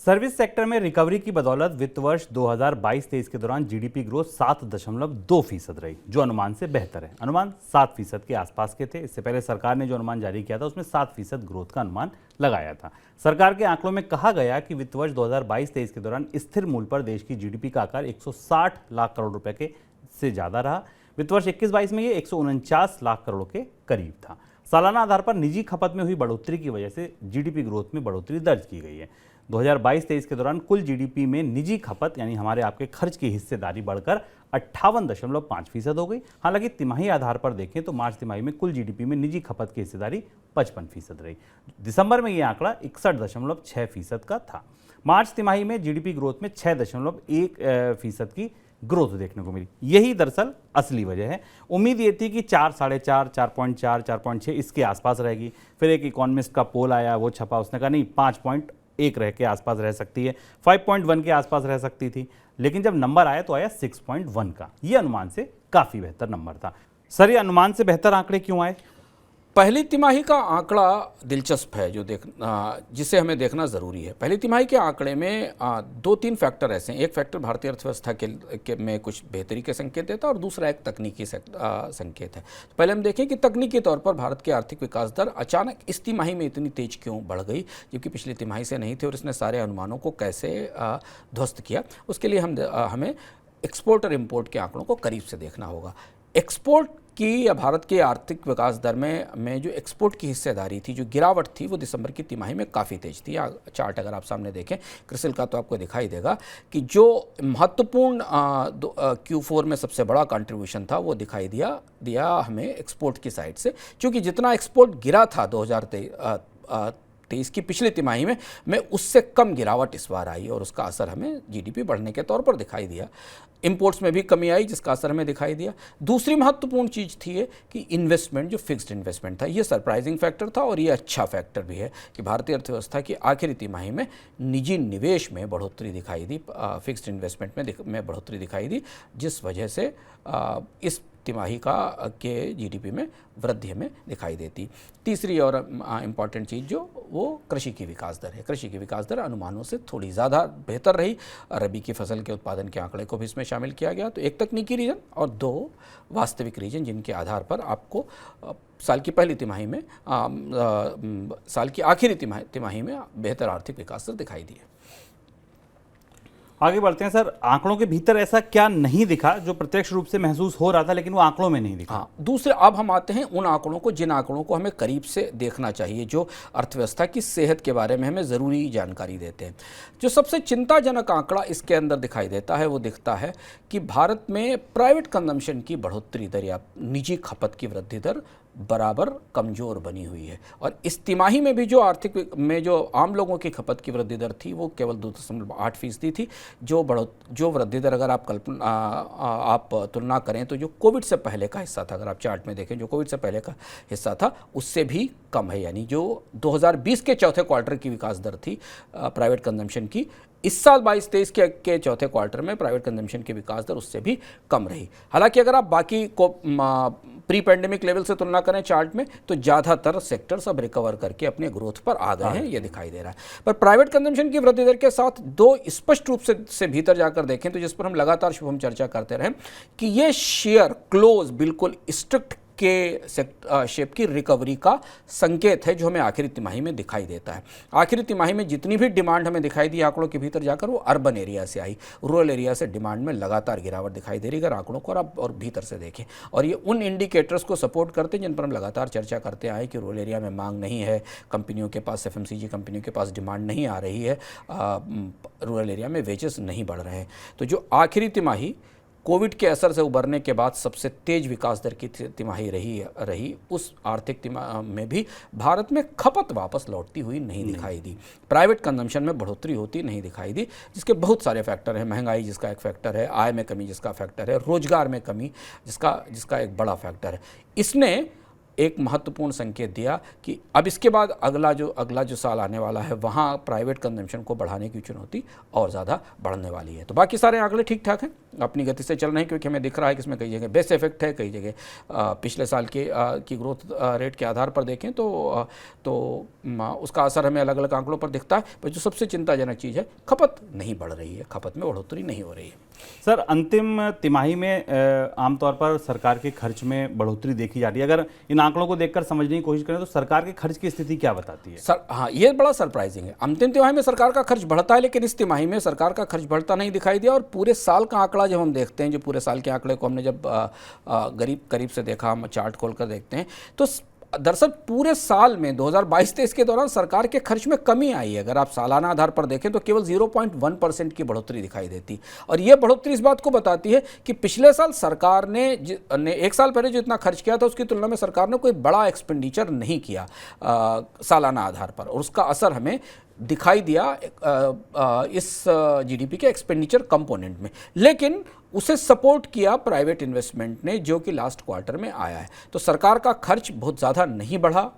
Service sector में recovery की बदौलत वित्त वर्ष 2022-23 के दौरान जीडीपी ग्रोथ 7.2% रही, जो अनुमान से बेहतर है। अनुमान 7% के आसपास के थे। इससे पहले सरकार ने जो अनुमान जारी किया था उसमें 7% ग्रोथ का अनुमान लगाया था। सरकार के आंकड़ों में कहा गया कि वित्त वर्ष 2022-23 के दौरान स्थिर मूल्य पर देश की जीडीपी का आकार 160 लाख करोड़ रुपए के से ज्यादा रहा। वित्त वर्ष 21-22 में ये 149 लाख करोड़ के करीब था। सालाना आधार पर निजी खपत में हुई बढ़ोतरी की वजह से जीडीपी ग्रोथ में बढ़ोतरी दर्ज की गई है। 2022-23 के दौरान कुल जीडीपी में निजी खपत यानी हमारे आपके खर्च की हिस्सेदारी बढ़कर 58.5% हो गई। हालांकि तिमाही आधार पर देखें तो मार्च तिमाही में कुल जीडीपी में निजी खपत की हिस्सेदारी 55% रही। दिसंबर में यह आंकड़ा 61.6% का था। मार्च तिमाही में जीडीपी ग्रोथ में 6.1% की ग्रोथ देखने को मिली। यही दरअसल असली वजह है। उम्मीद ये थी कि 4, 4.5, 4.4, 4.6 इसके आसपास रहेगी। फिर एक इकोनॉमिस्ट का पोल आया, वो छपा, उसने कहा नहीं 5.1 रह के आसपास रह सकती है, 5.1 के आसपास रह सकती थी। लेकिन जब नंबर आया तो आया 6.1 का। ये अनुमान से काफ़ी बेहतर नंबर था। सर, ये अनुमान से बेहतर आंकड़े क्यों आए? पहली तिमाही का आंकड़ा दिलचस्प है, जिसे हमें देखना ज़रूरी है। पहली तिमाही के आंकड़े में 2-3 फैक्टर ऐसे हैं। एक फैक्टर भारतीय अर्थव्यवस्था में कुछ बेहतरी के संकेत देता है और दूसरा एक तकनीकी संकेत है। तो पहले हम देखें कि तकनीकी तौर पर भारत की आर्थिक विकास दर अचानक इस तिमाही में इतनी तेज क्यों बढ़ गई, जबकि पिछली तिमाही से नहीं थी, और इसने सारे अनुमानों को कैसे ध्वस्त किया। उसके लिए हमें एक्सपोर्ट और इम्पोर्ट के आंकड़ों को करीब से देखना होगा। एक्सपोर्ट की या भारत के आर्थिक विकास दर में जो एक्सपोर्ट की हिस्सेदारी थी, जो गिरावट थी, वो दिसंबर की तिमाही में काफ़ी तेज थी। चार्ट अगर आप सामने देखें क्रिसिल का तो आपको दिखाई देगा कि जो महत्वपूर्ण Q4 में सबसे बड़ा कंट्रीब्यूशन था वो दिखाई दिया हमें एक्सपोर्ट की साइड से। क्योंकि जितना एक्सपोर्ट गिरा था 2023 की पिछली तिमाही में उससे कम गिरावट इस बार आई, और उसका असर हमें जीडीपी बढ़ने के तौर पर दिखाई दिया। इंपोर्ट्स में भी कमी आई, जिसका असर हमें दिखाई दिया। दूसरी महत्वपूर्ण चीज़ थी कि इन्वेस्टमेंट, जो फिक्स्ड इन्वेस्टमेंट था, ये सरप्राइजिंग फैक्टर था, और ये अच्छा फैक्टर भी है कि भारतीय अर्थव्यवस्था की आखिरी तिमाही में निजी निवेश में बढ़ोतरी दिखाई दी, फिक्स्ड इन्वेस्टमेंट में बढ़ोतरी दिखाई दी, जिस वजह से इस तिमाही के जीडीपी में वृद्धि हमें दिखाई देती। तीसरी और इम्पॉर्टेंट चीज़ जो वो कृषि की विकास दर है। कृषि की विकास दर अनुमानों से थोड़ी ज़्यादा बेहतर रही। रबी की फसल के उत्पादन के आंकड़े को भी इसमें शामिल किया गया। तो एक तकनीकी रीजन और 2 वास्तविक रीजन, जिनके आधार पर आपको साल की पहली तिमाही में साल की आखिरी तिमाही में बेहतर आर्थिक विकास दर दिखाई दी है। आगे बढ़ते हैं सर। आंकड़ों के भीतर ऐसा क्या नहीं दिखा जो प्रत्यक्ष रूप से महसूस हो रहा था लेकिन वो आंकड़ों में नहीं दिखा? हाँ, दूसरे अब हम आते हैं उन आंकड़ों को, जिन आंकड़ों को हमें करीब से देखना चाहिए, जो अर्थव्यवस्था की सेहत के बारे में हमें ज़रूरी जानकारी देते हैं। जो सबसे चिंताजनक आंकड़ा इसके अंदर दिखाई देता है वो दिखता है कि भारत में प्राइवेट कंजम्पशन की बढ़ोतरी दर या निजी खपत की वृद्धि दर बराबर कमज़ोर बनी हुई है। और इस तिमाही में भी जो जो आम लोगों की खपत की वृद्धि दर थी वो केवल 2.8% थी। जो वृद्धि दर अगर आप तुलना करें तो जो कोविड से पहले का हिस्सा था, अगर आप चार्ट में देखें, जो कोविड से पहले का हिस्सा था उससे भी कम है। यानी जो 2020 के चौथे क्वार्टर की विकास दर थी प्राइवेट कंजम्पशन की, इस साल 22-23 के चौथे क्वार्टर में प्राइवेट कंजम्पशन की विकास दर उससे भी कम रही। हालांकि अगर आप बाकी को प्री पैंडेमिक लेवल से तुलना करें चार्ट में, तो ज़्यादातर सेक्टर्स अब रिकवर करके अपने ग्रोथ पर आ गए हैं, ये दिखाई दे रहा है। पर प्राइवेट कंजम्पशन की वृद्धि दर के साथ 2 स्पष्ट रूप से भीतर जाकर देखें तो जिस पर हम लगातार शुभम चर्चा करते रहे कि ये शेयर क्लोज बिल्कुल स्ट्रिक्ट के शेप की रिकवरी का संकेत है, जो हमें आखिरी तिमाही में दिखाई देता है। आखिरी तिमाही में जितनी भी डिमांड हमें दिखाई दी आंकड़ों के भीतर जाकर, वो अर्बन एरिया से आई। रूरल एरिया से डिमांड में लगातार गिरावट दिखाई दे रही है अगर आंकड़ों को और भीतर से देखें। और ये उन इंडिकेटर्स को सपोर्ट करते हैं जिन पर हम लगातार चर्चा करते आए कि रूरल एरिया में मांग नहीं है, कंपनियों के पास, FMCG कंपनियों के पास डिमांड नहीं आ रही है, रूरल एरिया में वेजेस नहीं बढ़ रहे हैं। तो जो आखिरी तिमाही कोविड के असर से उबरने के बाद सबसे तेज विकास दर की तिमाही रही, उस आर्थिक तिमाही में भी भारत में खपत वापस लौटती हुई नहीं दिखाई दी। प्राइवेट कंजम्पशन में बढ़ोतरी होती नहीं दिखाई दी, जिसके बहुत सारे फैक्टर हैं। महंगाई जिसका एक फैक्टर है, आय में कमी जिसका फैक्टर है, रोजगार में कमी जिसका एक बड़ा फैक्टर है। इसने एक महत्वपूर्ण संकेत दिया कि अब इसके बाद अगला जो साल आने वाला है वहाँ प्राइवेट कंजम्पशन को बढ़ाने की चुनौती और ज़्यादा बढ़ने वाली है। तो बाकी सारे आंकड़े ठीक ठाक हैं, अपनी गति से चल रहे हैं, क्योंकि हमें दिख रहा है कि इसमें कई जगह बेस इफेक्ट है, कई जगह पिछले साल की ग्रोथ रेट के आधार पर देखें तो उसका असर हमें अलग अलग आंकड़ों पर दिखता है। पर जो सबसे चिंताजनक चीज़ है, खपत नहीं बढ़ रही है, खपत में बढ़ोतरी नहीं हो रही है। सर, अंतिम तिमाही में आमतौर पर सरकार के खर्च में बढ़ोतरी देखी जा रही है। अगर इन आंकड़ों को देखकर समझने की कोशिश करें तो सरकार के खर्च की स्थिति क्या बताती है? सर हाँ, ये बड़ा सरप्राइजिंग है। अंतिम तिमाही में सरकार का खर्च बढ़ता है, लेकिन इस तिमाही में सरकार का खर्च बढ़ता नहीं दिखाई दिया। और पूरे साल का आंकड़ा जब हम देखते हैं, जो पूरे साल के आंकड़े को हमने जब करीब से देखा, हम चार्ट खोलकर देखते हैं, तो दरअसल पूरे साल में 2022-23 के दौरान सरकार के खर्च में कमी आई है। अगर आप सालाना आधार पर देखें तो केवल 0.1% की बढ़ोतरी दिखाई देती, और ये बढ़ोतरी इस बात को बताती है कि पिछले साल सरकार ने एक साल पहले जो इतना खर्च किया था उसकी तुलना में सरकार ने कोई बड़ा एक्सपेंडिचर नहीं किया सालाना आधार पर, और उसका असर हमें दिखाई दिया इस जीडीपी के एक्सपेंडिचर कंपोनेंट में। लेकिन उसे सपोर्ट किया प्राइवेट इन्वेस्टमेंट ने, जो कि लास्ट क्वार्टर में आया है। तो सरकार का खर्च बहुत ज़्यादा नहीं बढ़ा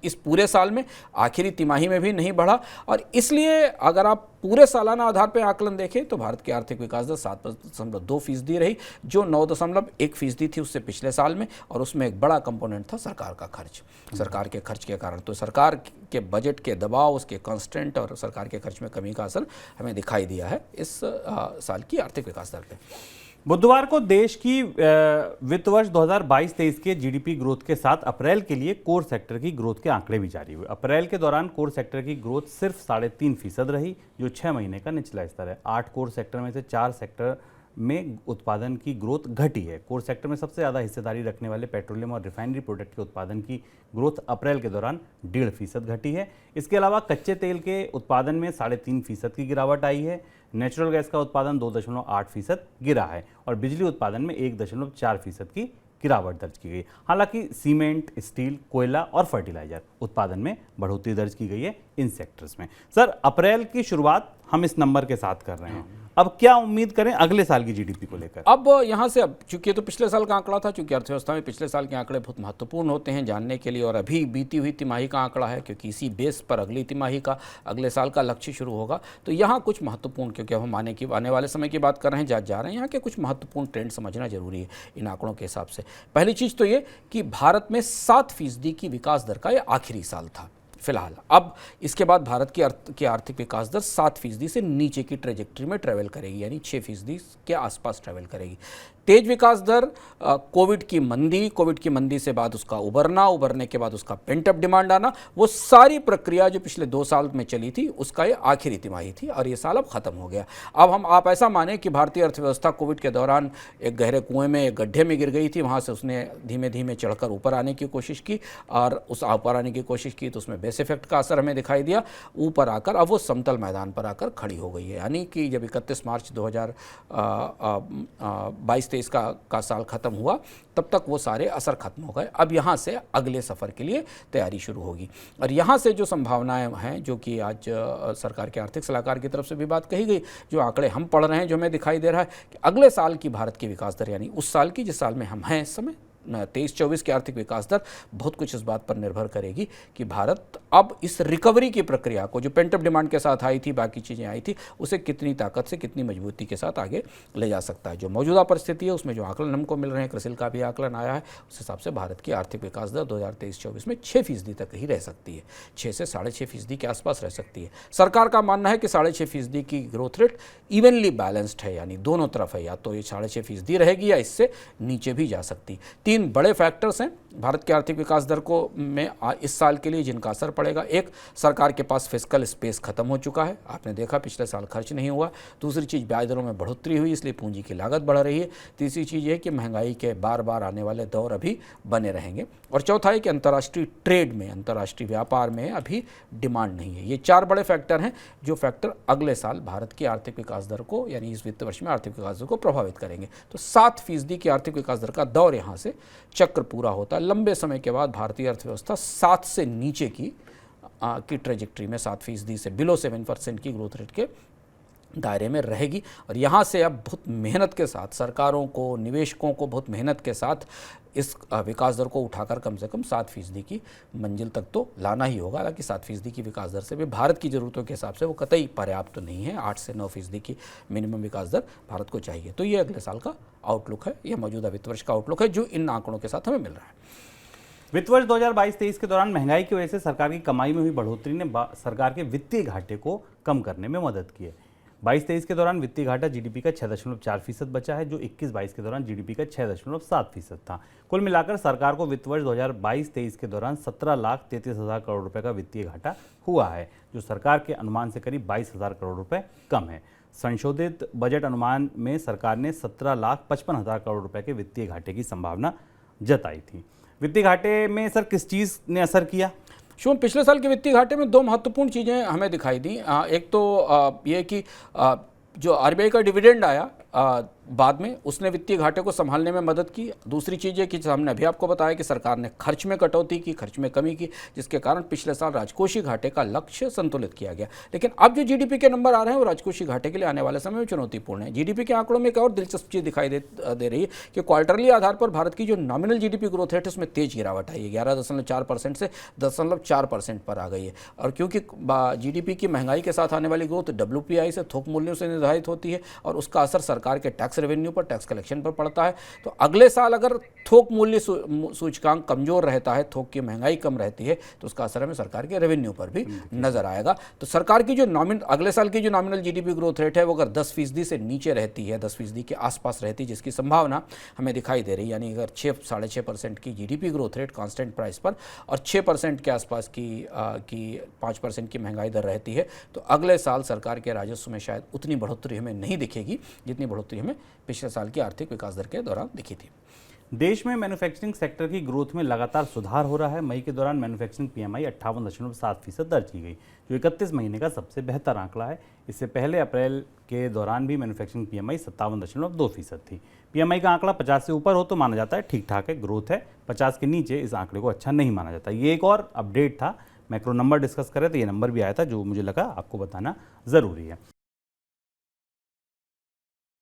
इस पूरे साल में, आखिरी तिमाही में भी नहीं बढ़ा। और इसलिए अगर आप पूरे सालाना आधार पर आकलन देखें तो भारत की आर्थिक विकास दर 7.2% रही, जो 9.1% थी उससे पिछले साल में, और उसमें एक बड़ा कंपोनेंट था सरकार का खर्च। सरकार के खर्च के कारण तो सरकार के बजट के दबाव, उसके कांस्टेंट और सरकार के खर्च में कमी का असर हमें दिखाई दिया है इस साल की आर्थिक विकास दर पे। बुधवार को देश की वित्त वर्ष 2022-23 के जीडीपी ग्रोथ के साथ अप्रैल के लिए कोर सेक्टर की ग्रोथ के आंकड़े भी जारी हुए। अप्रैल के दौरान कोर सेक्टर की ग्रोथ सिर्फ 3.5% रही, जो 6 महीने का निचला स्तर है। 8 कोर सेक्टर में से 4 सेक्टर में उत्पादन की ग्रोथ घटी है। कोर सेक्टर में सबसे ज़्यादा हिस्सेदारी रखने वाले पेट्रोलियम और रिफाइनरी प्रोडक्ट के उत्पादन की ग्रोथ अप्रैल के दौरान 1.5% घटी है। इसके अलावा कच्चे तेल के उत्पादन में 3.5% की गिरावट आई है। नेचुरल गैस का उत्पादन 2.8% गिरा है, और बिजली उत्पादन में 1.4% की गिरावट दर्ज की गई। हालांकि सीमेंट, स्टील, कोयला और फर्टिलाइजर उत्पादन में बढ़ोतरी दर्ज की गई है इन सेक्टर्स में। सर, अप्रैल की शुरुआत हम इस नंबर के साथ कर रहे हैं, अब क्या उम्मीद करें अगले साल की जीडीपी को लेकर? अब यहाँ से, अब चूंकि तो पिछले साल का आंकड़ा था, चूंकि अर्थव्यवस्था में पिछले साल के आंकड़े बहुत महत्वपूर्ण होते हैं जानने के लिए, और अभी बीती हुई तिमाही का आंकड़ा है, क्योंकि इसी बेस पर अगली तिमाही का, अगले साल का लक्ष्य शुरू होगा। तो यहाँ कुछ महत्वपूर्ण, क्योंकि अब हम आने वाले समय की बात कर रहे हैं, जा रहे हैं, यहाँ के कुछ महत्वपूर्ण ट्रेंड समझना जरूरी है इन आंकड़ों के हिसाब से। पहली चीज़ तो ये कि भारत में 7% की विकास दर का ये आखिरी साल था फिलहाल। अब इसके बाद भारत की आर्थिक विकास दर 7% से नीचे की ट्रेजेक्ट्री में ट्रेवल करेगी, यानी 6% के आसपास ट्रेवल करेगी। तेज विकास दर कोविड की मंदी से बाद उसका उभरने के बाद उसका पेंटअप डिमांड आना, वो सारी प्रक्रिया जो पिछले 2 साल में चली थी उसका ये आखिरी तिमाही थी, और ये साल अब खत्म हो गया। अब आप ऐसा माने कि भारतीय अर्थव्यवस्था कोविड के दौरान एक गहरे कुएं में, एक गड्ढे में गिर गई थी, वहाँ से उसने धीमे धीमे चढ़कर ऊपर आने की कोशिश की, और उस ऊपर आने की कोशिश की तो उसमें बेस इफेक्ट का असर हमें दिखाई दिया। ऊपर आकर अब वो समतल मैदान पर आकर खड़ी हो गई है, यानी कि जब 31 मार्च 2022-23 का साल खत्म हुआ तब तक वो सारे असर खत्म हो गए। अब यहाँ से अगले सफ़र के लिए तैयारी शुरू होगी, और यहाँ से जो संभावनाएं हैं, जो कि आज सरकार के आर्थिक सलाहकार की तरफ से भी बात कही गई, जो आंकड़े हम पढ़ रहे हैं, जो हमें दिखाई दे रहा है कि अगले साल की भारत की विकास दर, यानी उस साल की जिस साल में हम हैं इस समय, 23-24 की आर्थिक विकास दर बहुत कुछ इस बात पर निर्भर करेगी कि भारत अब इस रिकवरी की प्रक्रिया को, जो पेंटअप डिमांड के साथ आई थी, बाकी चीज़ें आई थी, उसे कितनी ताकत से, कितनी मजबूती के साथ आगे ले जा सकता है। जो मौजूदा परिस्थिति है उसमें जो आकलन हमको मिल रहे हैं, क्रिसिल का भी आकलन आया है, उस हिसाब से भारत की आर्थिक विकास दर 2023-24 में 6% तक ही रह सकती है, 6 से 6.5% के आसपास रह सकती है। सरकार का मानना है कि 6.5% की ग्रोथ रेट इवनली बैलेंस्ड है, यानी दोनों तरफ है, या तो ये 6.5% रहेगी या इससे नीचे भी जा सकती है। 3 बड़े फैक्टर्स हैं भारत की आर्थिक विकास दर को में इस साल के लिए जिनका असर पड़ेगा। एक, सरकार के पास फिस्कल स्पेस खत्म हो चुका है, आपने देखा पिछले साल खर्च नहीं हुआ। दूसरी चीज़, ब्याज दरों में बढ़ोतरी हुई, इसलिए पूंजी की लागत बढ़ रही है। तीसरी चीज़ ये कि महंगाई के बार बार आने वाले दौर अभी बने रहेंगे। और चौथा है कि अंतर्राष्ट्रीय ट्रेड में, अंतर्राष्ट्रीय व्यापार में अभी डिमांड नहीं है। ये 4 बड़े फैक्टर हैं जो फैक्टर अगले साल भारत की आर्थिक विकास दर को, यानी इस वित्त वर्ष में आर्थिक विकास दर को प्रभावित करेंगे। तो 7% की आर्थिक विकास दर का दौर यहाँ से चक्र पूरा होता है। लंबे समय के बाद भारतीय अर्थव्यवस्था 7 से नीचे की ट्रेजेक्ट्री में, 7% से बिलो 7% की ग्रोथ रेट के दायरे में रहेगी। और यहाँ से अब बहुत मेहनत के साथ सरकारों को, निवेशकों को बहुत मेहनत के साथ इस विकास दर को उठाकर कम से कम 7% की मंजिल तक तो लाना ही होगा। हालांकि 7% की विकास दर से भी भारत की ज़रूरतों के हिसाब से वो कतई पर्याप्त तो नहीं है। 8 से 9% की मिनिमम विकास दर भारत को चाहिए। तो ये अगले साल का आउटलुक है, यह मौजूदा वित्त वर्ष का आउटलुक है जो इन आंकड़ों के साथ हमें मिल रहा है। वित्त वर्ष 2022-23 के दौरान महंगाई की वजह से सरकार की कमाई में हुई बढ़ोतरी ने सरकार के वित्तीय घाटे को कम करने में मदद की है। 22-23 के दौरान वित्तीय घाटा जीडीपी का 6.4% बचा है, जो 21-22 के दौरान जीडीपी का 6.7% था। कुल मिलाकर सरकार को वित्त वर्ष 2022-23 के दौरान 17,33,000 करोड़ रुपए का वित्तीय घाटा हुआ है, जो सरकार के अनुमान से करीब 22,000 करोड़ रुपए कम है। संशोधित बजट अनुमान में सरकार ने 17,55,000 करोड़ रुपए के वित्तीय घाटे की संभावना जताई थी। वित्तीय घाटे में सर किस चीज़ ने असर किया? शुभम, पिछले साल के वित्तीय घाटे में दो महत्वपूर्ण चीज़ें हमें दिखाई दी। एक तो ये कि जो आरबीआई का डिविडेंड आया बाद में, उसने वित्तीय घाटे को संभालने में मदद की। दूसरी चीज़ ये कि हमने अभी आपको बताया कि सरकार ने खर्च में कटौती की, खर्च में कमी की, जिसके कारण पिछले साल राजकोषीय घाटे का लक्ष्य संतुलित किया गया। लेकिन अब जो जीडीपी के नंबर आ रहे हैं वो राजकोषीय घाटे के लिए आने वाले समय में चुनौतीपूर्ण है। जीडीपी के आंकड़ों में एक और दिलचस्प चीज़ दिखाई दे रही है कि क्वार्टरली आधार पर भारत की जो नॉमिनल जीडीपी ग्रोथ रेट है उसमें तेज गिरावट आई है। 11.4% से 10.4% पर आ गई है। और क्योंकि जीडीपी की महंगाई के साथ आने वाली ग्रोथ WPI से, थोक मूल्यों से निर्धारित होती है और उसका असर सरकार के टैक्स रेवेन्यू पर, टैक्स कलेक्शन पर पड़ता है। तो अगले साल अगर थोक मूल्य सूचकांक कमजोर रहता है, थोक की महंगाई कम रहती है, तो उसका असर हमें सरकार के रेवेन्यू पर भी नजर आएगा। तो सरकार की जो अगले साल की जो नॉमिनल जीडीपी ग्रोथ रेट है वो अगर 10% से नीचे रहती है, 10% के आसपास रहती है, जिसकी संभावना हमें दिखाई दे रही है, यानी अगर 6-6.5% की GDP growth rate constant price पर और 6% के आसपास की 5% की महंगाई दर रहती है, तो अगले साल सरकार के राजस्व में शायद उतनी बढ़ोतरी हमें नहीं दिखेगी जितनी बढ़ोतरी हमें पिछले साल की आर्थिक विकास दर के दौरान दिखी थी। देश में मैन्युफैक्चरिंग सेक्टर की ग्रोथ में लगातार सुधार हो रहा है। मई के दौरान मैन्युफैक्चरिंग पीएमआई 58.7% दर्ज की गई, जो 31 महीने का सबसे बेहतर आंकड़ा है। इससे पहले अप्रैल के दौरान भी मैन्युफैक्चरिंग पीएमआई 57.2% थी। पीएमआई का आंकड़ा 50 से ऊपर हो तो माना जाता है ठीक ठाक है, ग्रोथ है। 50 के नीचे इस आंकड़े को अच्छा नहीं माना जाता। ये एक और अपडेट था, मैक्रो नंबर डिस्कस कर रहे थे, ये नंबर भी आया था जो मुझे लगा आपको बताना ज़रूरी है।